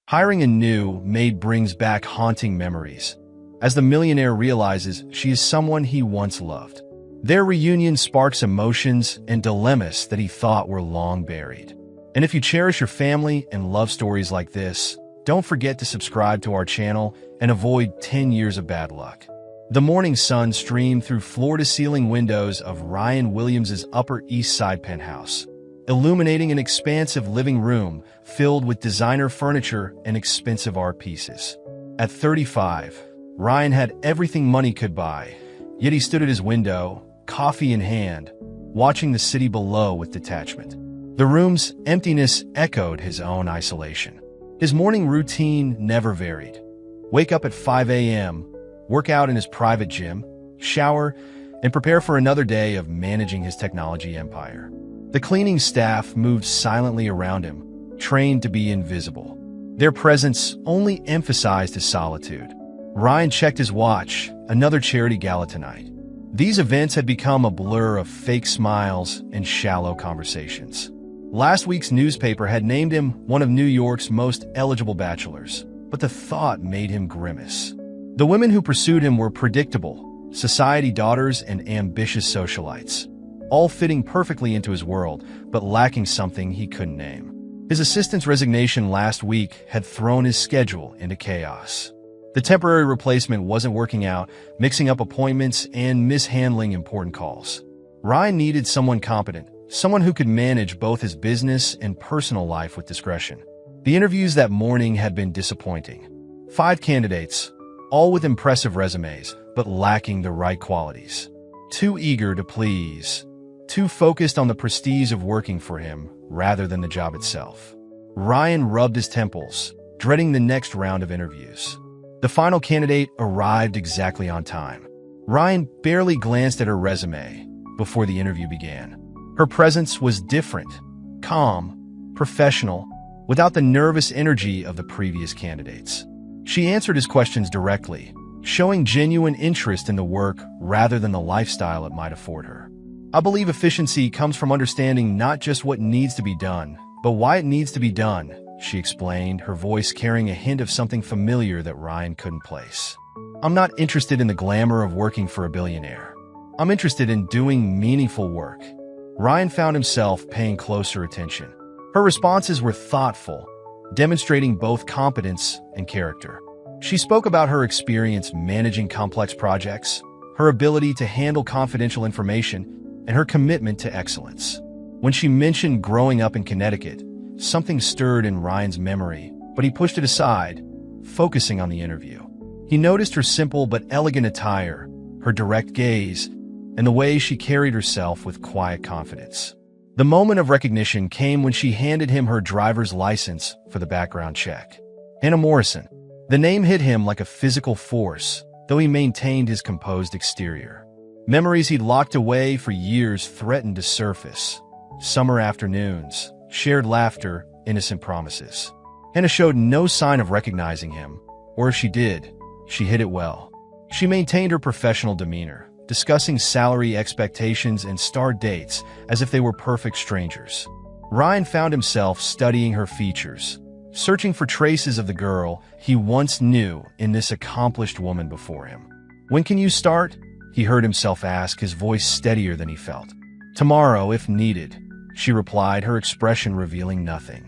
Hiring a new maid brings back haunting memories, as the millionaire realizes she is someone he once loved. Their reunion sparks emotions and dilemmas that he thought were long buried. And if you cherish your family and love stories like this, don't forget to subscribe to our channel and avoid 10 years of bad luck. The morning sun streamed through floor-to-ceiling windows of Ryan Williams's Upper East Side penthouse, illuminating an expansive living room filled with designer furniture and expensive art pieces. At 35, Ryan had everything money could buy, yet he stood at his window, coffee in hand, watching the city below with detachment. The room's emptiness echoed his own isolation. His morning routine never varied. Wake up at 5 a.m., work out in his private gym, shower, and prepare for another day of managing his technology empire. The cleaning staff moved silently around him, trained to be invisible. Their presence only emphasized his solitude. Ryan checked his watch, another charity gala tonight. These events had become a blur of fake smiles and shallow conversations. Last week's newspaper had named him one of New York's most eligible bachelors, but the thought made him grimace. The women who pursued him were predictable, society daughters and ambitious socialites, all fitting perfectly into his world, but lacking something he couldn't name. His assistant's resignation last week had thrown his schedule into chaos. The temporary replacement wasn't working out, mixing up appointments and mishandling important calls. Ryan needed someone competent, someone who could manage both his business and personal life with discretion. The interviews that morning had been disappointing. 5 candidates, all with impressive resumes, but lacking the right qualities. Too eager to please. Too focused on the prestige of working for him rather than the job itself. Ryan rubbed his temples, dreading the next round of interviews. The final candidate arrived exactly on time. Ryan barely glanced at her resume before the interview began. Her presence was different, calm, professional, without the nervous energy of the previous candidates. She answered his questions directly, showing genuine interest in the work rather than the lifestyle it might afford her. I believe efficiency comes from understanding not just what needs to be done, but why it needs to be done, she explained, her voice carrying a hint of something familiar that Ryan couldn't place. I'm not interested in the glamour of working for a billionaire. I'm interested in doing meaningful work. Ryan found himself paying closer attention. Her responses were thoughtful, demonstrating both competence and character. She spoke about her experience managing complex projects, her ability to handle confidential information, and her commitment to excellence. When she mentioned growing up in Connecticut, something stirred in Ryan's memory, but he pushed it aside, focusing on the interview. He noticed her simple but elegant attire, her direct gaze, and the way she carried herself with quiet confidence. The moment of recognition came when she handed him her driver's license for the background check. Hannah Morrison. The name hit him like a physical force, though he maintained his composed exterior. Memories he'd locked away for years threatened to surface. Summer afternoons, shared laughter, innocent promises. Hannah showed no sign of recognizing him, or if she did, she hid it well. She maintained her professional demeanor, discussing salary expectations and start dates as if they were perfect strangers. Ryan found himself studying her features, searching for traces of the girl he once knew in this accomplished woman before him. "When can you start?" he heard himself ask, his voice steadier than he felt. "Tomorrow, if needed," she replied, her expression revealing nothing.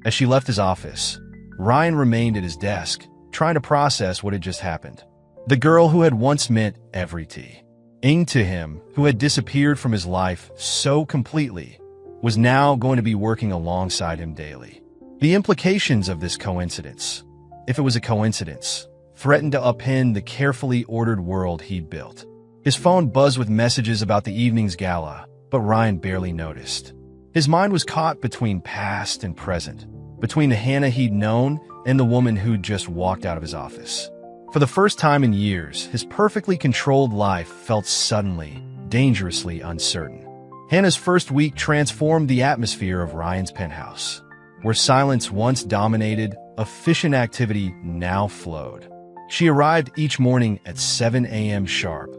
As she left his office, Ryan remained at his desk, trying to process what had just happened. The girl who had once meant everything to him, who had disappeared from his life so completely, was now going to be working alongside him daily. The implications of this coincidence, if it was a coincidence, threatened to upend the carefully ordered world he'd built. His phone buzzed with messages about the evening's gala, but Ryan barely noticed. His mind was caught between past and present, between the Hannah he'd known and the woman who'd just walked out of his office. For the first time in years, his perfectly controlled life felt suddenly, dangerously uncertain. Hannah's first week transformed the atmosphere of Ryan's penthouse. Where silence once dominated, efficient activity now flowed. She arrived each morning at 7 a.m. sharp,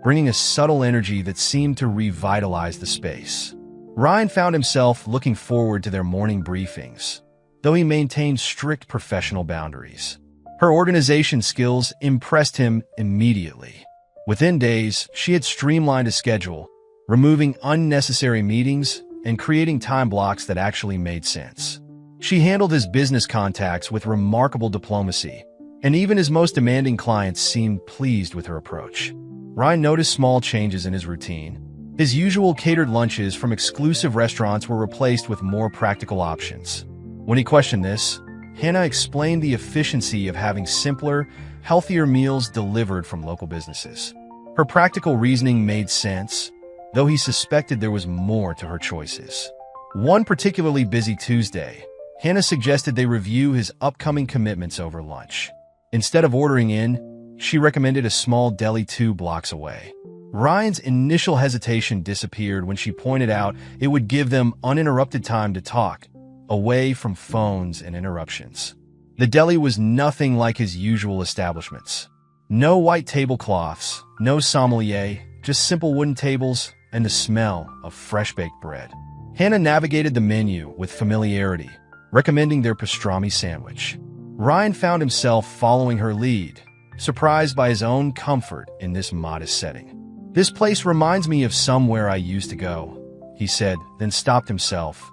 bringing a subtle energy that seemed to revitalize the space. Ryan found himself looking forward to their morning briefings, though he maintained strict professional boundaries. Her organization skills impressed him immediately. Within days, she had streamlined his schedule, removing unnecessary meetings and creating time blocks that actually made sense. She handled his business contacts with remarkable diplomacy, and even his most demanding clients seemed pleased with her approach. Ryan noticed small changes in his routine. His usual catered lunches from exclusive restaurants were replaced with more practical options. When he questioned this, Hannah explained the efficiency of having simpler, healthier meals delivered from local businesses. Her practical reasoning made sense, though he suspected there was more to her choices. One particularly busy Tuesday, Hannah suggested they review his upcoming commitments over lunch. Instead of ordering in, she recommended a small deli 2 blocks away. Ryan's initial hesitation disappeared when she pointed out it would give them uninterrupted time to talk, away from phones and interruptions. The deli was nothing like his usual establishments. No white tablecloths, no sommelier, just simple wooden tables and the smell of fresh-baked bread. Hannah navigated the menu with familiarity, recommending their pastrami sandwich. Ryan found himself following her lead, surprised by his own comfort in this modest setting. "This place reminds me of somewhere I used to go," he said, then stopped himself,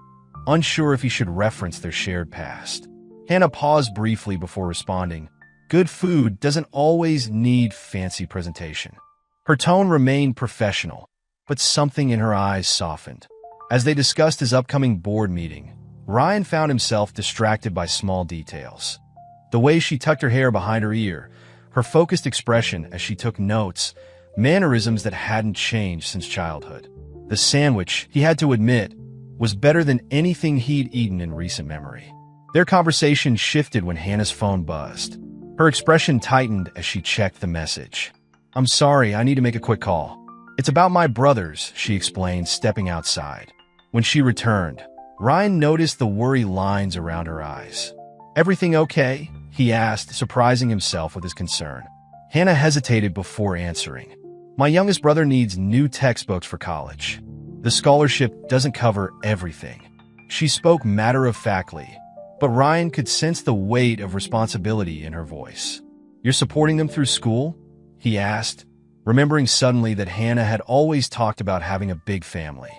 unsure if he should reference their shared past. Hannah paused briefly before responding. Good food doesn't always need fancy presentation. Her tone remained professional, but something in her eyes softened. As they discussed his upcoming board meeting, Ryan found himself distracted by small details. The way she tucked her hair behind her ear, her focused expression as she took notes, mannerisms that hadn't changed since childhood. The sandwich, he had to admit, was better than anything he'd eaten in recent memory. Their conversation shifted when Hannah's phone buzzed. Her expression tightened as she checked the message. "I'm sorry, I need to make a quick call. It's about my brothers," she explained, stepping outside. When she returned, Ryan noticed the worry lines around her eyes. "Everything okay?" he asked, surprising himself with his concern. Hannah hesitated before answering. "My youngest brother needs new textbooks for college. The scholarship doesn't cover everything." She spoke matter-of-factly, but Ryan could sense the weight of responsibility in her voice. "You're supporting them through school?" he asked, remembering suddenly that Hannah had always talked about having a big family.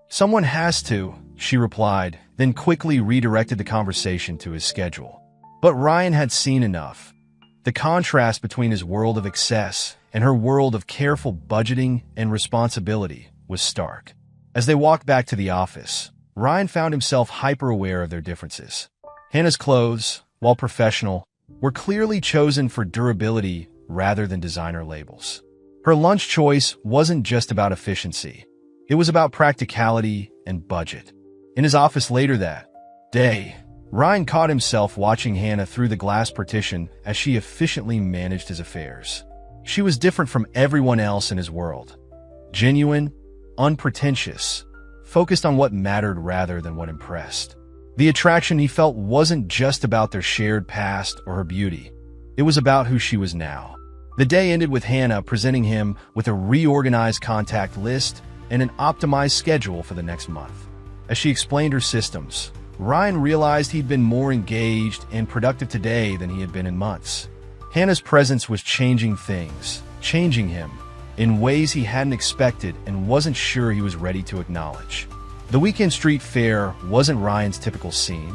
"Someone has to," she replied, then quickly redirected the conversation to his schedule. But Ryan had seen enough. The contrast between his world of excess and her world of careful budgeting and responsibility was stark. As they walked back to the office, Ryan found himself hyper-aware of their differences. Hannah's clothes, while professional, were clearly chosen for durability rather than designer labels. Her lunch choice wasn't just about efficiency. It was about practicality and budget. In his office later that day, Ryan caught himself watching Hannah through the glass partition as she efficiently managed his affairs. She was different from everyone else in his world. Genuine, unpretentious, focused on what mattered rather than what impressed. The attraction he felt wasn't just about their shared past or her beauty. It was about who she was now. The day ended with Hannah presenting him with a reorganized contact list and an optimized schedule for the next month. As she explained her systems, Ryan realized he'd been more engaged and productive today than he had been in months. Hannah's presence was changing things, changing him, in ways he hadn't expected and wasn't sure he was ready to acknowledge. The weekend street fair wasn't Ryan's typical scene,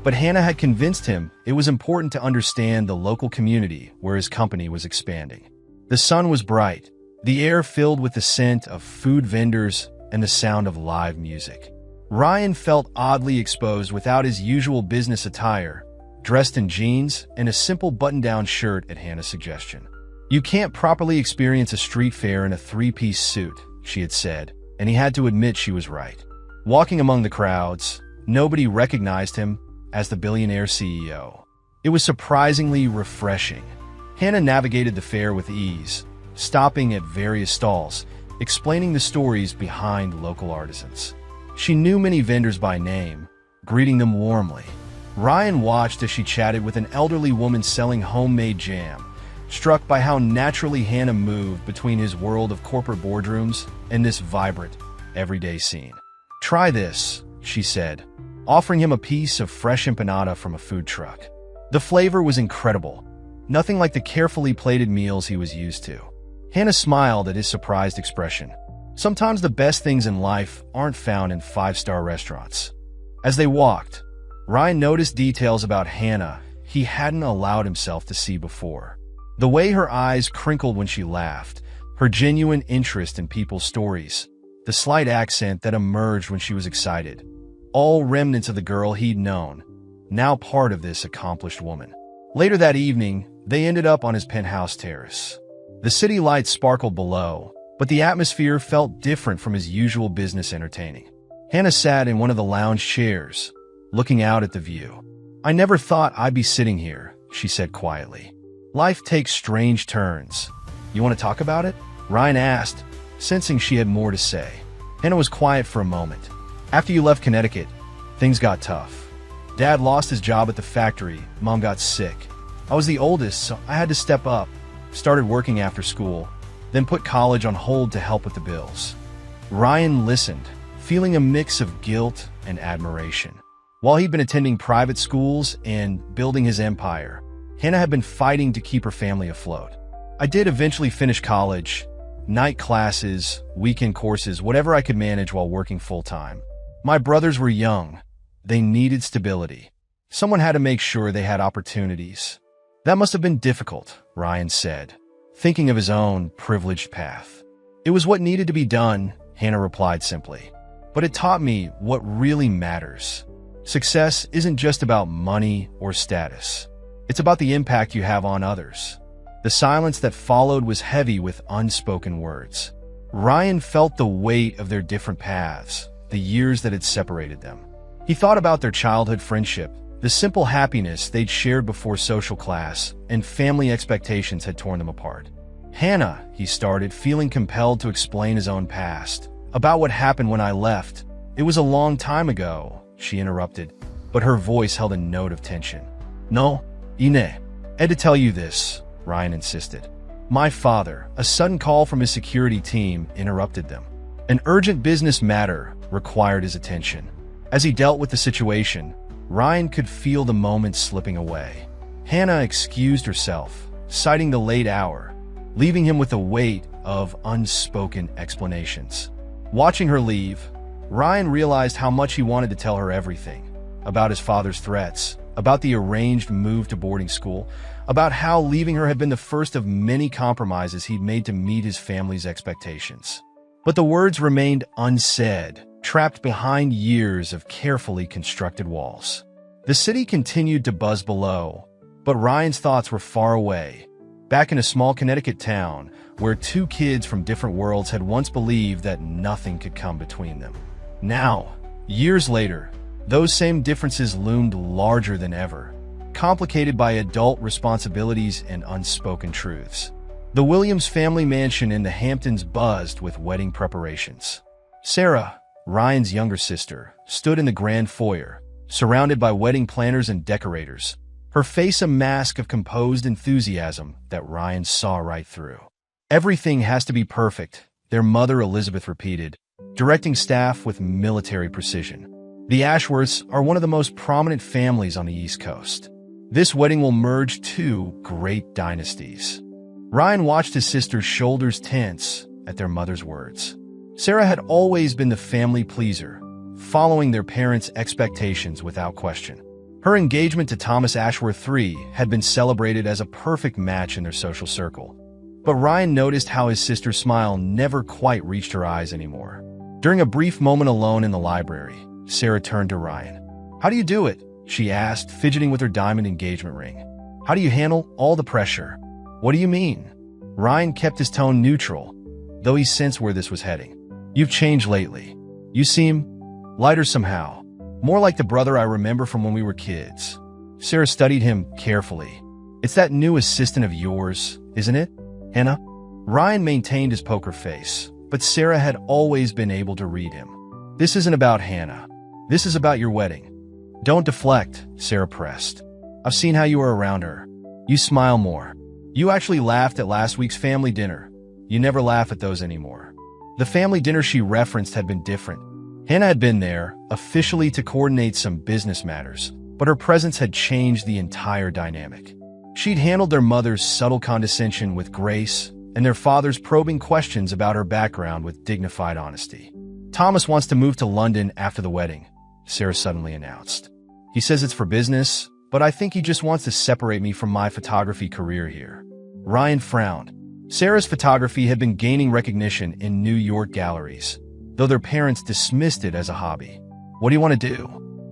but Hannah had convinced him it was important to understand the local community where his company was expanding. The sun was bright, the air filled with the scent of food vendors and the sound of live music. Ryan felt oddly exposed without his usual business attire, dressed in jeans and a simple button-down shirt at Hannah's suggestion. "You can't properly experience a street fair in a three-piece suit," she had said, and he had to admit she was right. Walking among the crowds, nobody recognized him as the billionaire CEO. It was surprisingly refreshing. Hannah navigated the fair with ease, stopping at various stalls, explaining the stories behind local artisans. She knew many vendors by name, greeting them warmly. Ryan watched as she chatted with an elderly woman selling homemade jam, struck by how naturally Hannah moved between his world of corporate boardrooms and this vibrant, everyday scene. "Try this," she said, offering him a piece of fresh empanada from a food truck. The flavor was incredible, nothing like the carefully plated meals he was used to. Hannah smiled at his surprised expression. Sometimes the best things in life aren't found in five-star restaurants. As they walked, Ryan noticed details about Hannah he hadn't allowed himself to see before. The way her eyes crinkled when she laughed, her genuine interest in people's stories, the slight accent that emerged when she was excited. All remnants of the girl he'd known, now part of this accomplished woman. Later that evening, they ended up on his penthouse terrace. The city lights sparkled below, but the atmosphere felt different from his usual business entertaining. Hannah sat in one of the lounge chairs, looking out at the view. "I never thought I'd be sitting here," she said quietly. "Life takes strange turns. You want to talk about it?" Ryan asked, sensing she had more to say. Hannah was quiet for a moment. "After you left Connecticut, things got tough. Dad lost his job at the factory, Mom got sick. I was the oldest, so I had to step up, started working after school, then put college on hold to help with the bills." Ryan listened, feeling a mix of guilt and admiration. While he'd been attending private schools and building his empire, Hannah had been fighting to keep her family afloat. "I did eventually finish college, night classes, weekend courses, whatever I could manage while working full-time. My brothers were young. They needed stability. Someone had to make sure they had opportunities." "That must have been difficult," Ryan said, thinking of his own privileged path. "It was what needed to be done," Hannah replied simply. "But it taught me what really matters. Success isn't just about money or status. It's about the impact you have on others." The silence that followed was heavy with unspoken words. Ryan felt the weight of their different paths, the years that had separated them. He thought about their childhood friendship, the simple happiness they'd shared before social class, and family expectations had torn them apart. "Hannah," he started, feeling compelled to explain his own past. "About what happened when I left. It was a long time ago," she interrupted, but her voice held a note of tension. "No, Ine, I had to tell you this," Ryan insisted. "My father," a sudden call from his security team interrupted them. An urgent business matter required his attention. As he dealt with the situation, Ryan could feel the moments slipping away. Hannah excused herself, citing the late hour, leaving him with the weight of unspoken explanations. Watching her leave, Ryan realized how much he wanted to tell her everything. About his father's threats, about the arranged move to boarding school, about how leaving her had been the first of many compromises he'd made to meet his family's expectations. But the words remained unsaid, trapped behind years of carefully constructed walls. The city continued to buzz below, but Ryan's thoughts were far away, back in a small Connecticut town where two kids from different worlds had once believed that nothing could come between them. Now, years later, those same differences loomed larger than ever, complicated by adult responsibilities and unspoken truths. The Williams family mansion in the Hamptons buzzed with wedding preparations. Sarah, Ryan's younger sister, stood in the grand foyer, surrounded by wedding planners and decorators, her face a mask of composed enthusiasm that Ryan saw right through. "Everything has to be perfect," their mother Elizabeth repeated, directing staff with military precision. "The Ashworths are one of the most prominent families on the East Coast. This wedding will merge two great dynasties." Ryan watched his sister's shoulders tense at their mother's words. Sarah had always been the family pleaser, following their parents' expectations without question. Her engagement to Thomas Ashworth III had been celebrated as a perfect match in their social circle. But Ryan noticed how his sister's smile never quite reached her eyes anymore. During a brief moment alone in the library, Sarah turned to Ryan. "How do you do it?" she asked, fidgeting with her diamond engagement ring. "How do you handle all the pressure?" "What do you mean?" Ryan kept his tone neutral, though he sensed where this was heading. "You've changed lately. You seem lighter somehow, more like the brother I remember from when we were kids." Sarah studied him carefully. "It's that new assistant of yours, isn't it, Hannah?" Ryan maintained his poker face, but Sarah had always been able to read him. "This isn't about Hannah. This is about your wedding." "Don't deflect," Sarah pressed. "I've seen how you are around her. You smile more. You actually laughed at last week's family dinner. You never laugh at those anymore." The family dinner she referenced had been different. Hannah had been there, officially to coordinate some business matters, but her presence had changed the entire dynamic. She'd handled their mother's subtle condescension with grace, and their father's probing questions about her background with dignified honesty. Thomas wants to move to London after the wedding, Sarah suddenly announced. He says it's for business, but I think he just wants to separate me from my photography career here. Ryan frowned. Sarah's photography had been gaining recognition in New York galleries, though their parents dismissed it as a hobby. What do you want to do?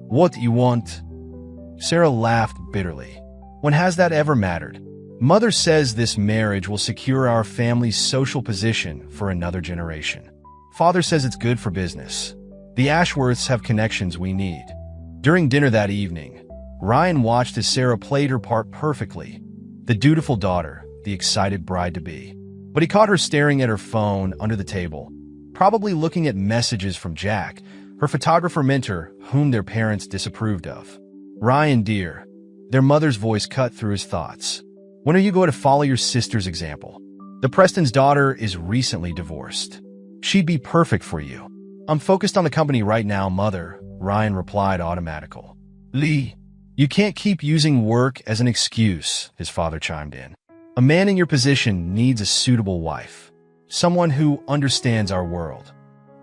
What do you want? Sarah laughed bitterly. When has that ever mattered? Mother says this marriage will secure our family's social position for another generation. Father says it's good for business. The Ashworths have connections we need. During dinner that evening, Ryan watched as Sarah played her part perfectly, the dutiful daughter, the excited bride-to-be. But he caught her staring at her phone under the table, probably looking at messages from Jack, her photographer mentor, whom their parents disapproved of. Ryan, dear, their mother's voice cut through his thoughts. When are you going to follow your sister's example? The Preston's daughter is recently divorced. She'd be perfect for you. I'm focused on the company right now, mother, Ryan replied automatical. Lee, you can't keep using work as an excuse, his father chimed in. A man in your position needs a suitable wife, someone who understands our world.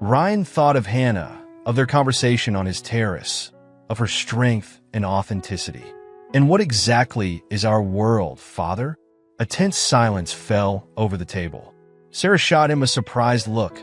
Ryan thought of Hannah, of their conversation on his terrace, of her strength and authenticity. And what exactly is our world, father? A tense silence fell over the table. Sarah shot him a surprised look.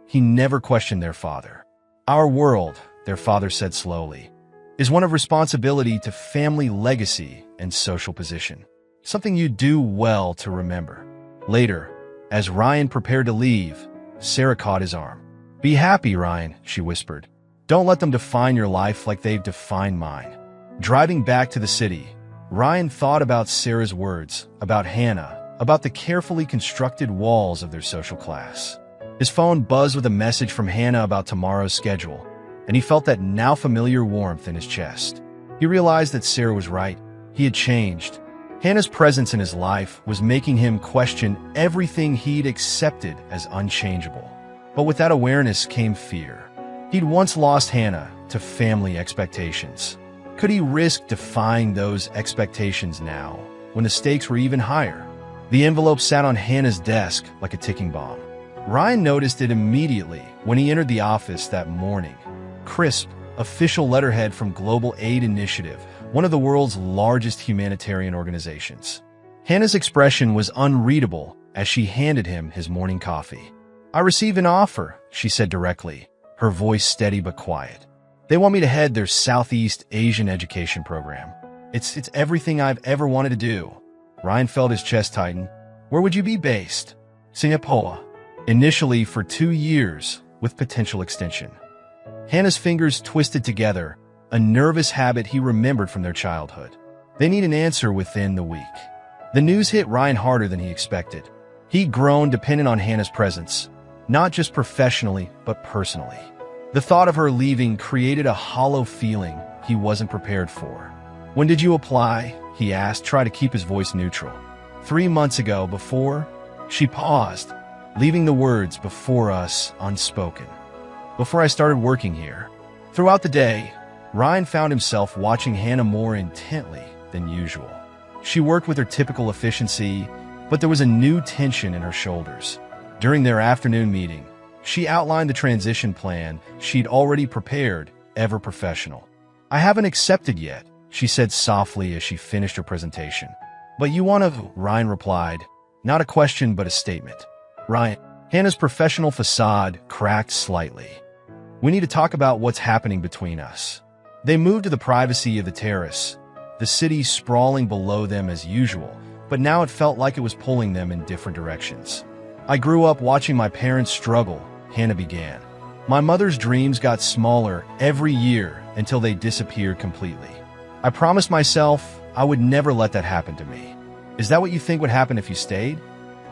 He never questioned their father. Our world, their father said slowly, is one of responsibility to family legacy and social position. Something you do well to remember. Later, as Ryan prepared to leave, Sarah caught his arm. Be happy, Ryan, she whispered. Don't let them define your life like they've defined mine. Driving back to the city, Ryan thought about Sarah's words, about Hannah, about the carefully constructed walls of their social class. His phone buzzed with a message from Hannah about tomorrow's schedule, and he felt that now familiar warmth in his chest. He realized that Sarah was right. He had changed. Hannah's presence in his life was making him question everything he'd accepted as unchangeable. But with that awareness came fear. He'd once lost Hannah to family expectations. Could he risk defying those expectations now, when the stakes were even higher? The envelope sat on Hannah's desk like a ticking bomb. Ryan noticed it immediately when he entered the office that morning. Crisp, official letterhead from Global Aid Initiative, one of the world's largest humanitarian organizations. Hannah's expression was unreadable as she handed him his morning coffee. I received an offer, she said directly, her voice steady but quiet. They want me to head their Southeast Asian education program. It's everything I've ever wanted to do. Ryan felt his chest tighten. Where would you be based? Singapore. Initially for 2 years, with potential extension. Hannah's fingers twisted together, a nervous habit he remembered from their childhood. They need an answer within the week. The news hit Ryan harder than he expected. He'd grown dependent on Hannah's presence, not just professionally, but personally. The thought of her leaving created a hollow feeling he wasn't prepared for. When did you apply? He asked, trying to keep his voice neutral. 3 months ago, before... She paused, leaving the words before us unspoken. Before I started working here. Throughout the day, Ryan found himself watching Hannah more intently than usual. She worked with her typical efficiency, but there was a new tension in her shoulders. During their afternoon meeting, she outlined the transition plan she'd already prepared, ever professional. I haven't accepted yet, she said softly as she finished her presentation. But you want to, Ryan replied. Not a question, but a statement. Ryan, Hannah's professional facade cracked slightly. We need to talk about what's happening between us. They moved to the privacy of the terrace, the city sprawling below them as usual, but now it felt like it was pulling them in different directions. I grew up watching my parents struggle, Hannah began. My mother's dreams got smaller every year until they disappeared completely. I promised myself I would never let that happen to me. Is that what you think would happen if you stayed?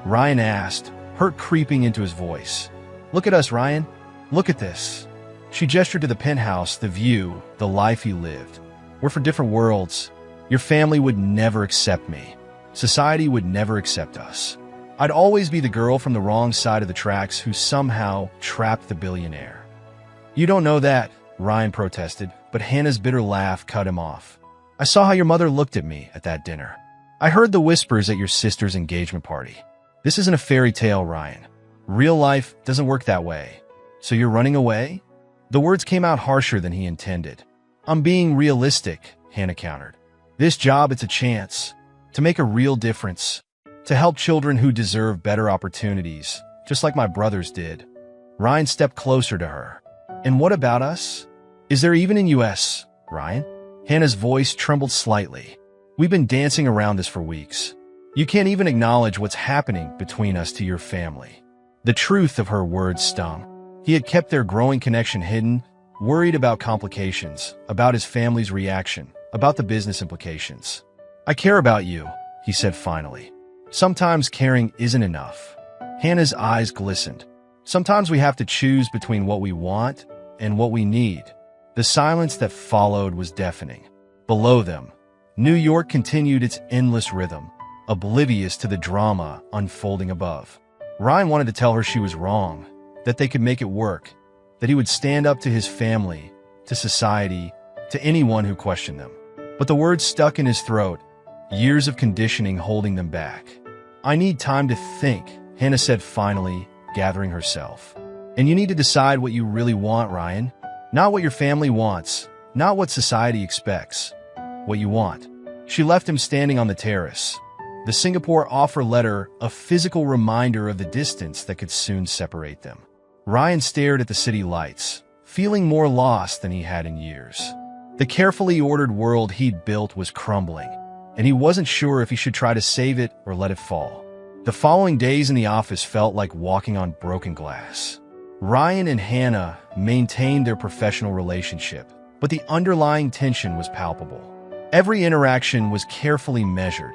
Ryan asked, hurt creeping into his voice. Look at us, Ryan. Look at this. She gestured to the penthouse, the view, the life he lived. We're from different worlds. Your family would never accept me. Society would never accept us. I'd always be the girl from the wrong side of the tracks who somehow trapped the billionaire. You don't know that, Ryan protested, but Hannah's bitter laugh cut him off. I saw how your mother looked at me at that dinner. I heard the whispers at your sister's engagement party. This isn't a fairy tale, Ryan. Real life doesn't work that way. So you're running away? The words came out harsher than he intended. I'm being realistic, Hannah countered. This job, it's a chance to make a real difference, to help children who deserve better opportunities, just like my brothers did. Ryan stepped closer to her. And what about us? Is there even in US, Ryan? Hannah's voice trembled slightly. We've been dancing around this for weeks. You can't even acknowledge what's happening between us to your family. The truth of her words stung. He had kept their growing connection hidden, worried about complications, about his family's reaction, about the business implications. I care about you, he said finally. Sometimes caring isn't enough. Hannah's eyes glistened. Sometimes we have to choose between what we want and what we need. The silence that followed was deafening. Below them, New York continued its endless rhythm, oblivious to the drama unfolding above. Ryan wanted to tell her she was wrong, that they could make it work, that he would stand up to his family, to society, to anyone who questioned them. But the words stuck in his throat, years of conditioning holding them back. I need time to think, Hannah said finally, gathering herself. And you need to decide what you really want, Ryan. Not what your family wants, not what society expects. What you want. She left him standing on the terrace. The Singapore offer letter, a physical reminder of the distance that could soon separate them. Ryan stared at the city lights, feeling more lost than he had in years. The carefully ordered world he'd built was crumbling, and he wasn't sure if he should try to save it or let it fall. The following days in the office felt like walking on broken glass. Ryan and Hannah maintained their professional relationship, but the underlying tension was palpable. Every interaction was carefully measured,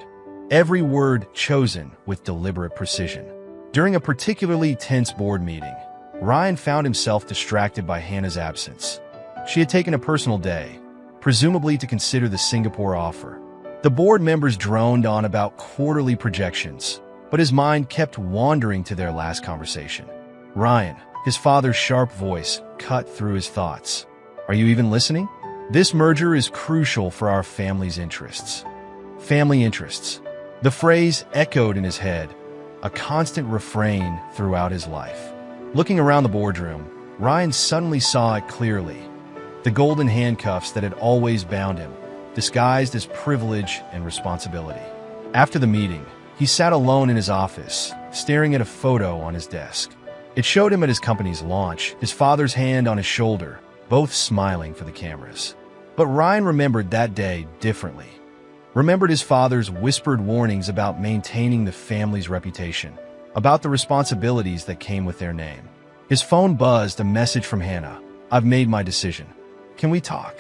every word chosen with deliberate precision. During a particularly tense board meeting, Ryan found himself distracted by Hannah's absence. She had taken a personal day, presumably to consider the Singapore offer. The board members droned on about quarterly projections, but his mind kept wandering to their last conversation. Ryan, his father's sharp voice, cut through his thoughts. Are you even listening? This merger is crucial for our family's interests. Family interests. The phrase echoed in his head, a constant refrain throughout his life. Looking around the boardroom, Ryan suddenly saw it clearly. The golden handcuffs that had always bound him, disguised as privilege and responsibility. After the meeting, he sat alone in his office, staring at a photo on his desk. It showed him at his company's launch, his father's hand on his shoulder, both smiling for the cameras. But Ryan remembered that day differently. Remembered his father's whispered warnings about maintaining the family's reputation, about the responsibilities that came with their name. His phone buzzed, a message from Hannah. I've made my decision. Can we talk?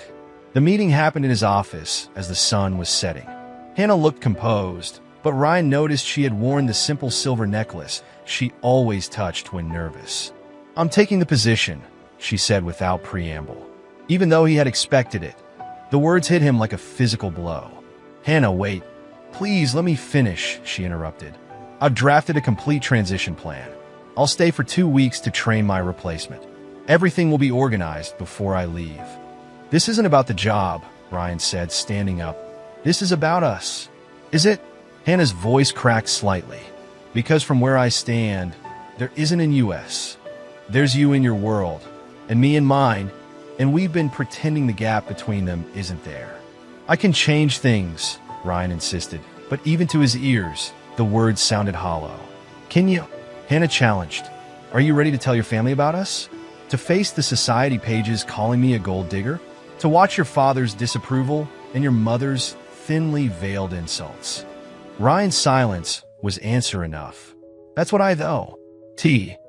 The meeting happened in his office as the sun was setting. Hannah looked composed, but Ryan noticed she had worn the simple silver necklace she always touched when nervous. I'm taking the position, she said without preamble. Even though he had expected it, the words hit him like a physical blow. Hannah, wait. Please let me finish, she interrupted. I've drafted a complete transition plan. I'll stay for 2 weeks to train my replacement. Everything will be organized before I leave. This isn't about the job, Ryan said, standing up. This is about us. Is it? Hannah's voice cracked slightly. Because from where I stand, there isn't an US. There's you in your world, and me in mine, and we've been pretending the gap between them isn't there. I can change things, Ryan insisted, but even to his ears, the words sounded hollow. Can you? Hannah challenged. Are you ready to tell your family about us? To face the society pages calling me a gold digger? To watch your father's disapproval and your mother's thinly veiled insults? Ryan's silence was answer enough. That's what I though.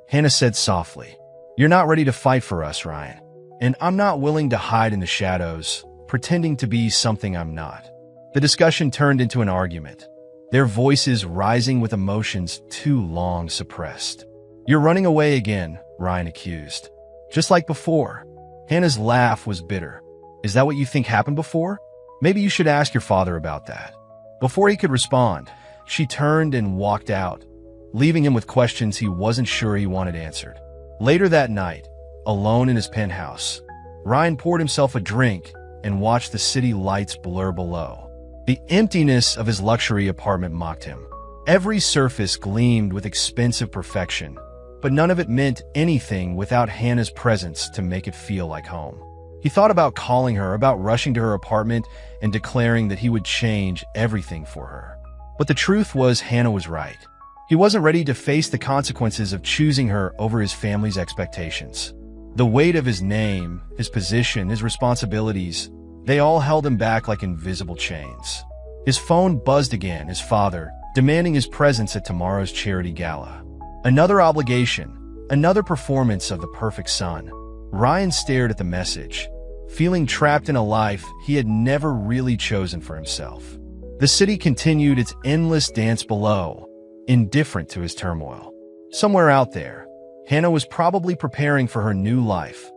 Hannah said softly. You're not ready to fight for us, Ryan. And I'm not willing to hide in the shadows, pretending to be something I'm not. The discussion turned into an argument, their voices rising with emotions too long suppressed. You're running away again, Ryan accused. Just like before. Hannah's laugh was bitter. Is that what you think happened before? Maybe you should ask your father about that. Before he could respond, she turned and walked out, leaving him with questions he wasn't sure he wanted answered. Later that night, alone in his penthouse. Ryan poured himself a drink and watched the city lights blur below. The emptiness of his luxury apartment mocked him. Every surface gleamed with expensive perfection, but none of it meant anything without Hannah's presence to make it feel like home. He thought about calling her, about rushing to her apartment and declaring that he would change everything for her. But the truth was, Hannah was right. He wasn't ready to face the consequences of choosing her over his family's expectations. The weight of his name, his position, his responsibilities, they all held him back like invisible chains. His phone buzzed again, his father, demanding his presence at tomorrow's charity gala. Another obligation, another performance of the perfect son. Ryan stared at the message, feeling trapped in a life he had never really chosen for himself. The city continued its endless dance below, indifferent to his turmoil. Somewhere out there, Hannah was probably preparing for her new life,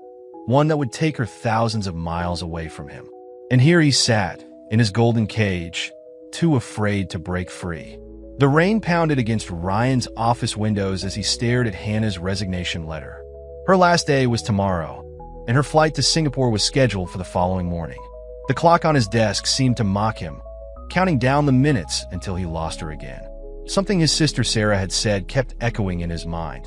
one that would take her thousands of miles away from him. And here he sat, in his golden cage, too afraid to break free. The rain pounded against Ryan's office windows as he stared at Hannah's resignation letter. Her last day was tomorrow, and her flight to Singapore was scheduled for the following morning. The clock on his desk seemed to mock him, counting down the minutes until he lost her again. Something his sister Sarah had said kept echoing in his mind.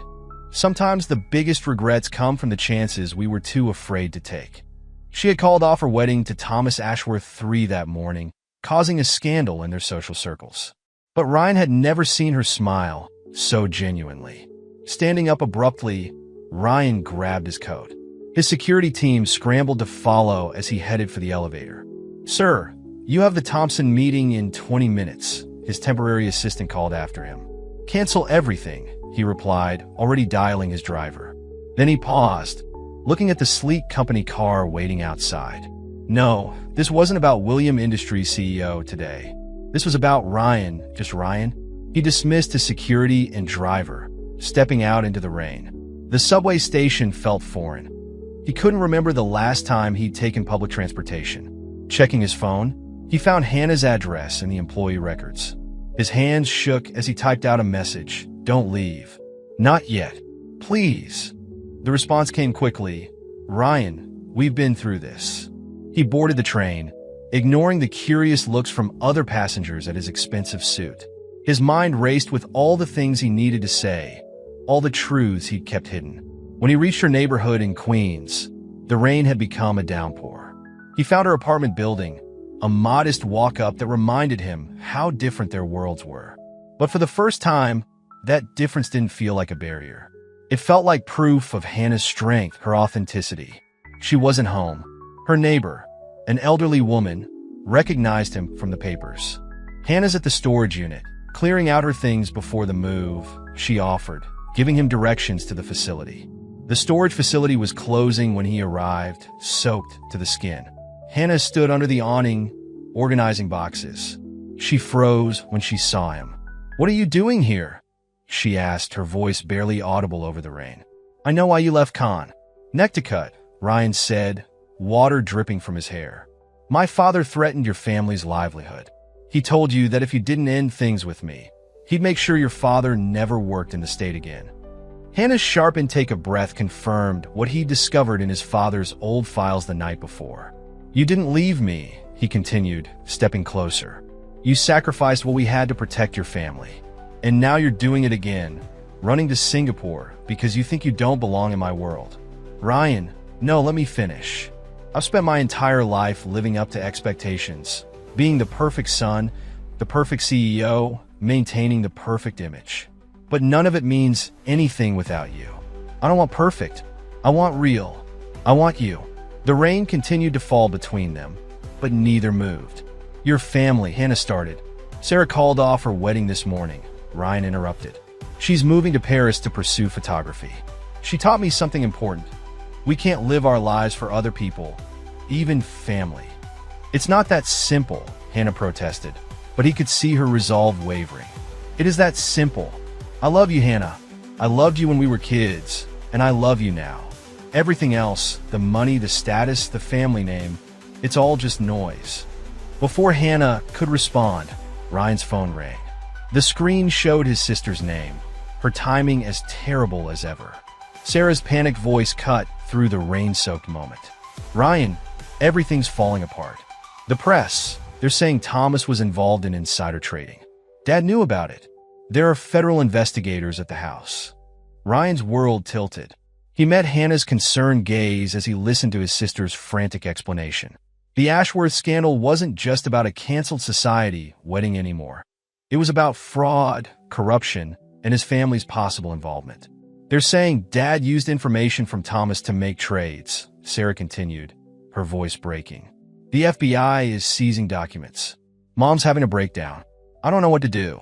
Sometimes the biggest regrets come from the chances we were too afraid to take. She had called off her wedding to Thomas Ashworth III that morning, causing a scandal in their social circles. But Ryan had never seen her smile so genuinely. Standing up abruptly, Ryan grabbed his coat. His security team scrambled to follow as he headed for the elevator. "Sir, you have the Thompson meeting in 20 minutes, his temporary assistant called after him. "Cancel everything," he replied, already dialing his driver. Then he paused, looking at the sleek company car waiting outside. No, this wasn't about William Industries CEO today. This was about Ryan, just Ryan. He dismissed his security and driver, stepping out into the rain. The subway station felt foreign. He couldn't remember the last time he'd taken public transportation. Checking his phone, he found Hannah's address in the employee records. His hands shook as he typed out a message. "Don't leave. Not yet. Please." The response came quickly. "Ryan, we've been through this." He boarded the train, ignoring the curious looks from other passengers at his expensive suit. His mind raced with all the things he needed to say, all the truths he'd kept hidden. When he reached her neighborhood in Queens, the rain had become a downpour. He found her apartment building, a modest walk-up that reminded him how different their worlds were. But for the first time, that difference didn't feel like a barrier. It felt like proof of Hannah's strength, her authenticity. She wasn't home. Her neighbor, an elderly woman, recognized him from the papers. "Hannah's at the storage unit, clearing out her things before the move," she offered, giving him directions to the facility. The storage facility was closing when he arrived, soaked to the skin. Hannah stood under the awning, organizing boxes. She froze when she saw him. "What are you doing here?" she asked, her voice barely audible over the rain. "I know why you left Con." "Neck to cut," Ryan said, water dripping from his hair. "My father threatened your family's livelihood. He told you that if you didn't end things with me, he'd make sure your father never worked in the state again." Hannah's sharp intake of breath confirmed what he'd discovered in his father's old files the night before. "You didn't leave me," he continued, stepping closer. "You sacrificed what we had to protect your family. And now you're doing it again, running to Singapore because you think you don't belong in my world." "Ryan, no, let me finish. I've spent my entire life living up to expectations, being the perfect son, the perfect CEO, maintaining the perfect image. But none of it means anything without you. I don't want perfect. I want real. I want you." The rain continued to fall between them, but neither moved. "Your family," Hannah started. "Sarah called off her wedding this morning," Ryan interrupted. "She's moving to Paris to pursue photography. She taught me something important. We can't live our lives for other people, even family." "It's not that simple," Hannah protested, but he could see her resolve wavering. "It is that simple. I love you, Hannah. I loved you when we were kids, and I love you now. Everything else, the money, the status, the family name, it's all just noise." Before Hannah could respond, Ryan's phone rang. The screen showed his sister's name, her timing as terrible as ever. Sarah's panicked voice cut through the rain-soaked moment. Ryan, everything's falling apart. The press, they're saying Thomas was involved in insider trading. Dad knew about it. There are federal investigators at the house. Ryan's world tilted. He met Hannah's concerned gaze as he listened to his sister's frantic explanation. The Ashworth scandal wasn't just about a canceled society wedding anymore. It was about fraud, corruption, and his family's possible involvement. They're saying Dad used information from Thomas to make trades, Sarah continued, her voice breaking. The FBI is seizing documents. Mom's having a breakdown. I don't know what to do.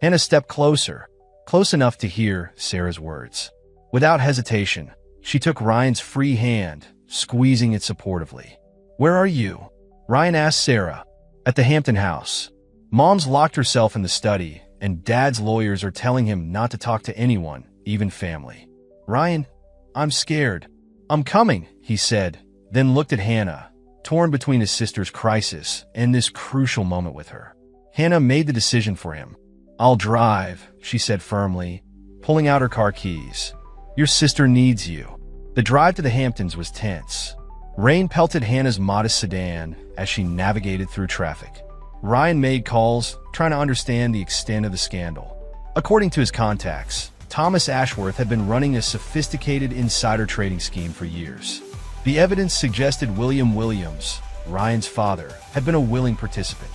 Hannah stepped closer, close enough to hear Sarah's words. Without hesitation, she took Ryan's free hand, squeezing it supportively. Where are you? Ryan asked Sarah. At the Hampton house. Mom's locked herself in the study, and Dad's lawyers are telling him not to talk to anyone, even family. Ryan, I'm scared. I'm coming, he said, then looked at Hannah, torn between his sister's crisis and this crucial moment with her. Hannah made the decision for him. I'll drive, she said firmly, pulling out her car keys. Your sister needs you. The drive to the Hamptons was tense. Rain pelted Hannah's modest sedan as she navigated through traffic. Ryan made calls, trying to understand the extent of the scandal. According to his contacts, Thomas Ashworth had been running a sophisticated insider trading scheme for years. The evidence suggested William Williams, Ryan's father, had been a willing participant.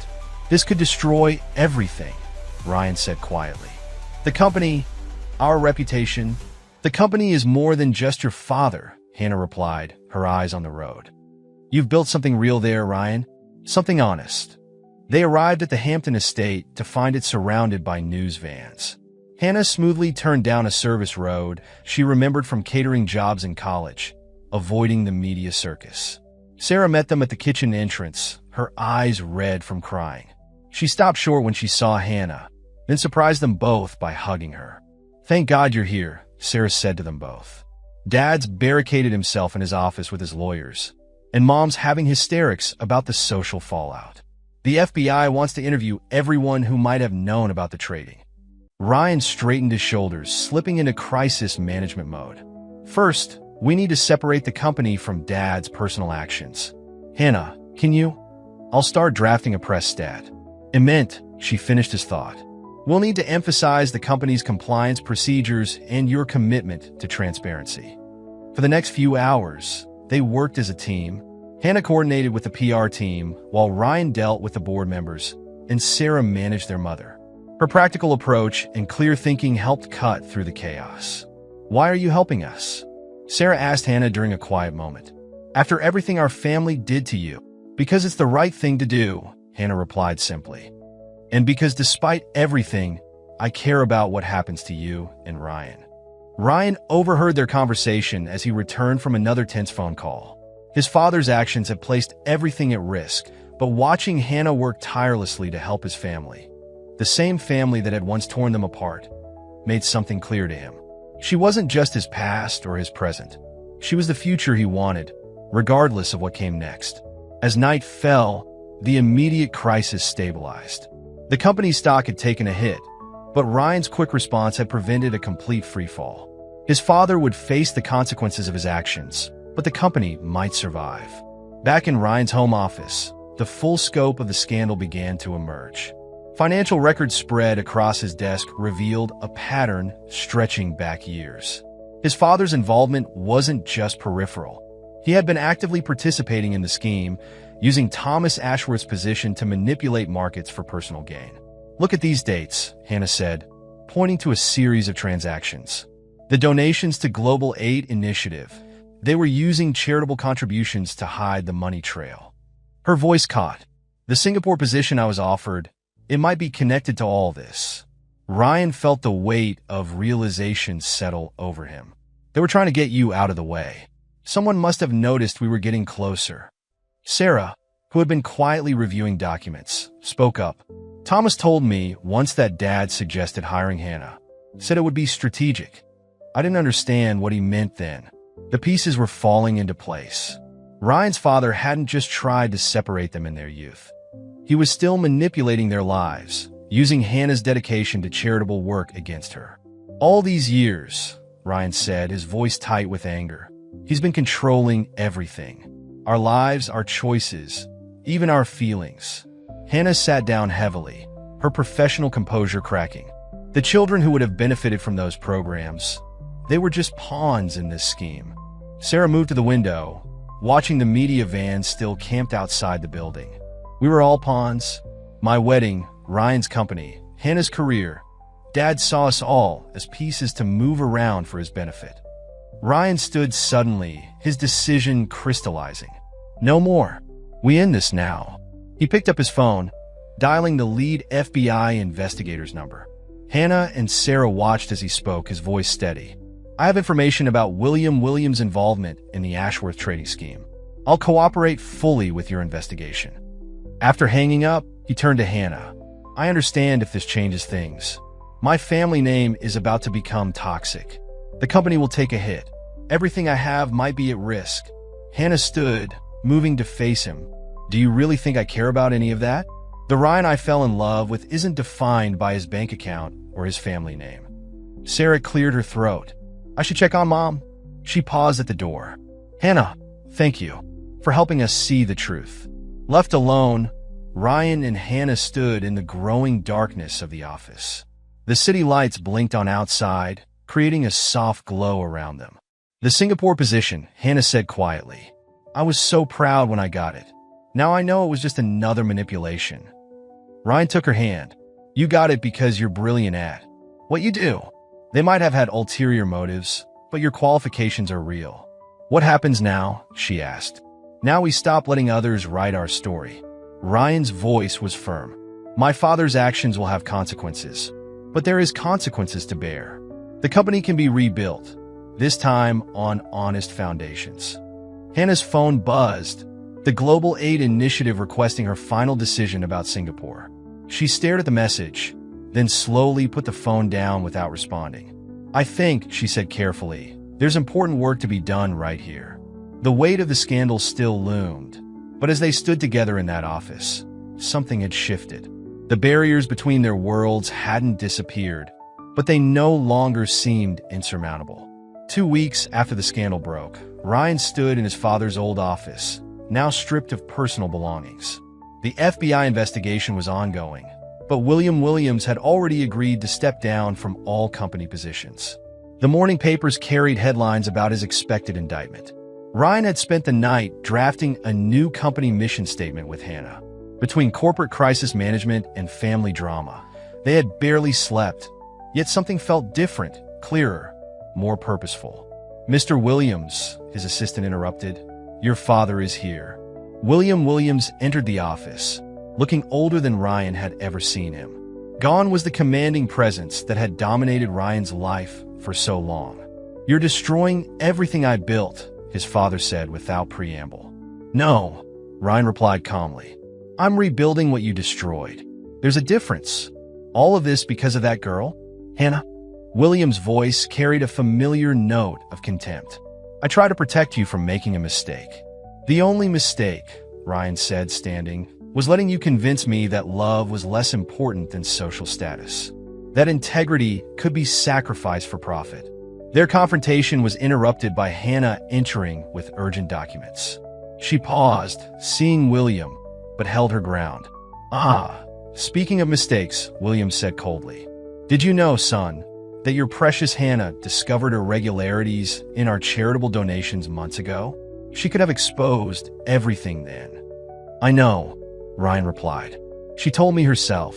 This could destroy everything, Ryan said quietly. The company, our reputation, the company is more than just your father, Hannah replied, her eyes on the road. You've built something real there, Ryan. Something honest. They arrived at the Hampton estate to find it surrounded by news vans. Hannah smoothly turned down a service road she remembered from catering jobs in college, avoiding the media circus. Sarah met them at the kitchen entrance, her eyes red from crying. She stopped short when she saw Hannah, then surprised them both by hugging her. Thank God you're here, Sarah said to them both. Dad's barricaded himself in his office with his lawyers, and Mom's having hysterics about the social fallout. The FBI wants to interview everyone who might have known about the trading. Ryan straightened his shoulders, slipping into crisis management mode. First, we need to separate the company from Dad's personal actions. Hannah, can you? I'll start drafting a press stat. It meant, she finished his thought. We'll need to emphasize the company's compliance procedures and your commitment to transparency. For the next few hours, they worked as a team. Hannah coordinated with the PR team, while Ryan dealt with the board members, and Sarah managed their mother. Her practical approach and clear thinking helped cut through the chaos. Why are you helping us? Sarah asked Hannah during a quiet moment. After everything our family did to you. Because it's the right thing to do, Hannah replied simply. And because despite everything, I care about what happens to you and Ryan. Ryan overheard their conversation as he returned from another tense phone call. His father's actions had placed everything at risk, but watching Hannah work tirelessly to help his family, the same family that had once torn them apart, made something clear to him. She wasn't just his past or his present. She was the future he wanted, regardless of what came next. As night fell, the immediate crisis stabilized. The company's stock had taken a hit, but Ryan's quick response had prevented a complete freefall. His father would face the consequences of his actions, but the company might survive. Back in Ryan's home office, the full scope of the scandal began to emerge. Financial records spread across his desk revealed a pattern stretching back years. His father's involvement wasn't just peripheral. He had been actively participating in the scheme, using Thomas Ashworth's position to manipulate markets for personal gain. Look at these dates, Hannah said, pointing to a series of transactions. The donations to Global Aid Initiative. They were using charitable contributions to hide the money trail. Her voice caught. The Singapore position I was offered, it might be connected to all this. Ryan felt the weight of realization settle over him. They were trying to get you out of the way. Someone must have noticed we were getting closer. Sarah, who had been quietly reviewing documents, spoke up. Thomas told me once that Dad suggested hiring Hannah. Said it would be strategic. I didn't understand what he meant then. The pieces were falling into place. Ryan's father hadn't just tried to separate them in their youth. He was still manipulating their lives, using Hannah's dedication to charitable work against her. All these years, Ryan said, his voice tight with anger. He's been controlling everything. Our lives, our choices, even our feelings. Hannah sat down heavily, her professional composure cracking. The children who would have benefited from those programs, they were just pawns in this scheme. Sarah moved to the window, watching the media van still camped outside the building. We were all pawns. My wedding, Ryan's company, Hannah's career. Dad saw us all as pieces to move around for his benefit. Ryan stood suddenly, his decision crystallizing. No more. We end this now. He picked up his phone, dialing the lead FBI investigator's number. Hannah and Sarah watched as he spoke, his voice steady. I have information about William Williams' involvement in the Ashworth trading scheme. I'll cooperate fully with your investigation. After hanging up, he turned to Hannah. I understand if this changes things. My family name is about to become toxic. The company will take a hit. Everything I have might be at risk. Hannah stood, moving to face him. Do you really think I care about any of that? The Ryan I fell in love with isn't defined by his bank account or his family name. Sarah cleared her throat. I should check on Mom. She paused at the door. Hannah, thank you for helping us see the truth. Left alone, Ryan and Hannah stood in the growing darkness of the office. The city lights blinked on outside, creating a soft glow around them. The Singapore position, Hannah said quietly. I was so proud when I got it. Now I know it was just another manipulation. Ryan took her hand. You got it because you're brilliant at what you do. They might have had ulterior motives, but your qualifications are real. What happens now? She asked. Now we stop letting others write our story. Ryan's voice was firm. My father's actions will have consequences, but there is consequences to bear. The company can be rebuilt, this time on honest foundations. Hannah's phone buzzed, the Global Aid Initiative requesting her final decision about Singapore. She stared at the message, then slowly put the phone down without responding. I think, she said carefully, there's important work to be done right here. The weight of the scandal still loomed, but as they stood together in that office, something had shifted. The barriers between their worlds hadn't disappeared, but they no longer seemed insurmountable. 2 weeks after the scandal broke, Ryan stood in his father's old office, now stripped of personal belongings. The FBI investigation was ongoing, but William Williams had already agreed to step down from all company positions. The morning papers carried headlines about his expected indictment. Ryan had spent the night drafting a new company mission statement with Hannah. Between corporate crisis management and family drama, they had barely slept, yet something felt different, clearer, more purposeful. Mr. Williams, his assistant interrupted, your father is here. William Williams entered the office, looking older than Ryan had ever seen him. Gone was the commanding presence that had dominated Ryan's life for so long. You're destroying everything I built, his father said without preamble. No, Ryan replied calmly. I'm rebuilding what you destroyed. There's a difference. All of this because of that girl? Hannah? William's voice carried a familiar note of contempt. I try to protect you from making a mistake. The only mistake, Ryan said, standing, was letting you convince me that love was less important than social status. That integrity could be sacrificed for profit. Their confrontation was interrupted by Hannah entering with urgent documents. She paused, seeing William, but held her ground. Speaking of mistakes, William said coldly. Did you know, son, that your precious Hannah discovered irregularities in our charitable donations months ago? She could have exposed everything then. I know, Ryan replied. She told me herself.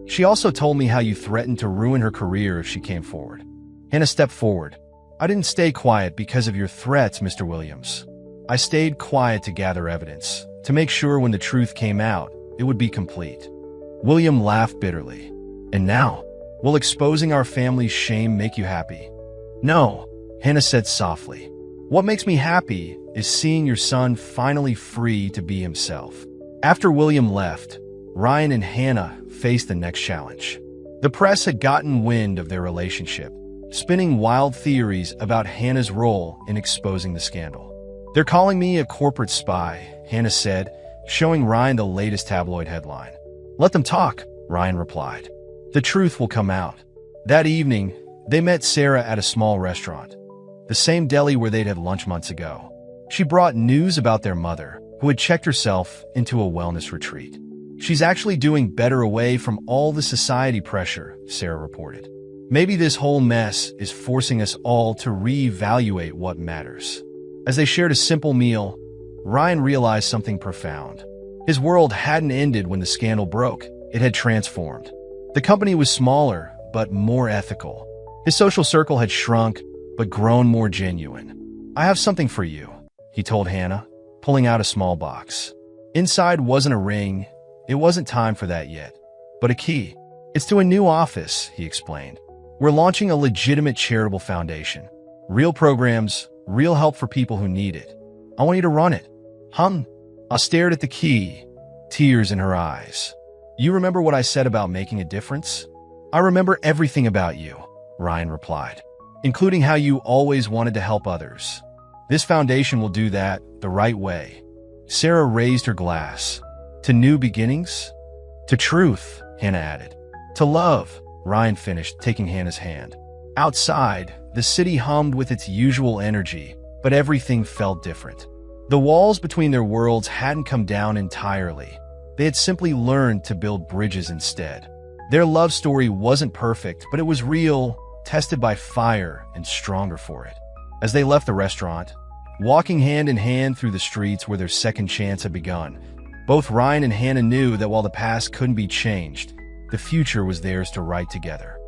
She also told me how you threatened to ruin her career if she came forward. Hannah stepped forward. I didn't stay quiet because of your threats, Mr. Williams. I stayed quiet to gather evidence, to make sure when the truth came out, it would be complete. William laughed bitterly. And now, will exposing our family's shame make you happy? No, Hannah said softly. What makes me happy is seeing your son finally free to be himself. After William left, Ryan and Hannah faced the next challenge. The press had gotten wind of their relationship, spinning wild theories about Hannah's role in exposing the scandal. They're calling me a corporate spy, Hannah said, showing Ryan the latest tabloid headline. Let them talk, Ryan replied. The truth will come out. That evening, They met Sarah at a small restaurant, the same deli where they'd had lunch months ago. She brought news about their mother, who had checked herself into a wellness retreat. She's actually doing better away from all the society pressure, Sarah reported. Maybe this whole mess is forcing us all to reevaluate what matters. As they shared a simple meal, Ryan realized something profound. His world hadn't ended when the scandal broke. It had transformed. The company was smaller, but more ethical. His social circle had shrunk, but grown more genuine. "I have something for you," he told Hannah, pulling out a small box. Inside wasn't a ring. It wasn't time for that yet, but a key. "It's to a new office," he explained. "We're launching a legitimate charitable foundation. Real programs, real help for people who need it. I want you to run it." I stared at the key, tears in her eyes. "You remember what I said about making a difference?" "I remember everything about you," Ryan replied, "including how you always wanted to help others. This foundation will do that the right way." Sarah raised her glass. "To new beginnings?" "To truth," Hannah added. "To love," Ryan finished, taking Hannah's hand. Outside, the city hummed with its usual energy, but everything felt different. The walls between their worlds hadn't come down entirely. They had simply learned to build bridges instead. Their love story wasn't perfect, but it was real, tested by fire, and stronger for it. As they left the restaurant, walking hand in hand through the streets where their second chance had begun, both Ryan and Hannah knew that while the past couldn't be changed, the future was theirs to write together.